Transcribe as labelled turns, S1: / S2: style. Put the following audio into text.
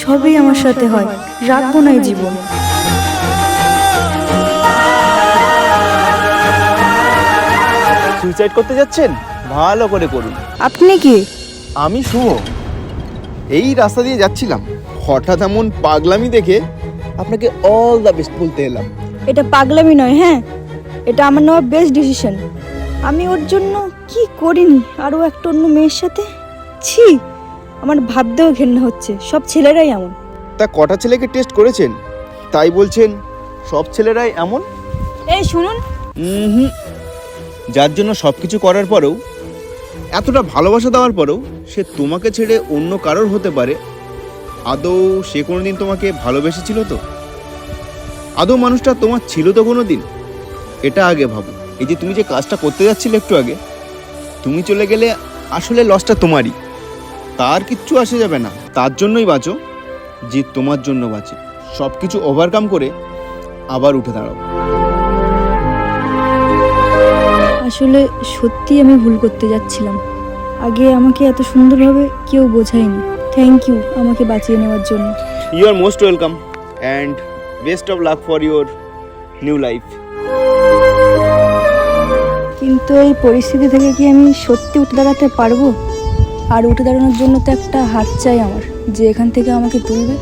S1: সবই আমার সাথে হয়, রাখবো না এই জীবন।
S2: সুইসাইড করতে যাচ্ছেন? ভালো করে করুন।
S1: আপনি কি?
S2: আমি শুভ। এই রাস্তা দিয়ে যাচ্ছিলাম, হঠাৎ এমন পাগলামি দেখে আপনাকে অল দ্য বেস্ট বলতে এলাম।
S1: এটা পাগলামি নয়, হ্যাঁ, এটা আমার নেওয়া বেস্ট ডিসিশন। আমি ওর জন্য কি করিনি, আরও একটা অন্য মেয়ের সাথে। ছি, আমার ভাবতেও ঘেন্না হচ্ছে। সব ছেলেরাই এমন।
S2: তা কটা ছেলেকে টেস্ট করেছেন, তাই বলছেন সব ছেলেরাই এমন?
S1: এই শুনুন,
S2: যার জন্য সব কিছু করার পরেও, এতটা ভালোবাসা দেওয়ার পরেও সে তোমাকে ছেড়ে অন্য কারোর হতে পারে, আদৌ সে কোনোদিন তোমাকে ভালোবেসেছিল তো? আদৌ মানুষটা তোমার ছিল তো কোনো দিন? এটা আগে ভাবো। এই যে তুমি যে কাজটা করতে যাচ্ছিলে একটু আগে, তুমি চলে গেলে আসলে লসটা তোমারই। তার কিচ্ছু আসে যাবে না। তার জন্যই বাঁচো যে তোমার জন্য বাঁচে। সব কিছু ওভারকাম করে আবার উঠে দাঁড়াও।
S1: আসলে সত্যি আমি ভুল করতে যাচ্ছিলাম। আগে আমাকে এত সুন্দরভাবে কেউ বোঝায়নি। থ্যাংক ইউ আমাকে বাঁচিয়ে নেওয়ার জন্য।
S2: You are most welcome and best of luck for your new life.
S1: কিন্তু এই পরিস্থিতি থেকে কি আমি সত্যি উঠে দাঁড়াতে পারবো? আর উঠে দাঁড়ানোর জন্য তো একটা হাত চাই আমার, যে এখান থেকে আমাকে তুলবে।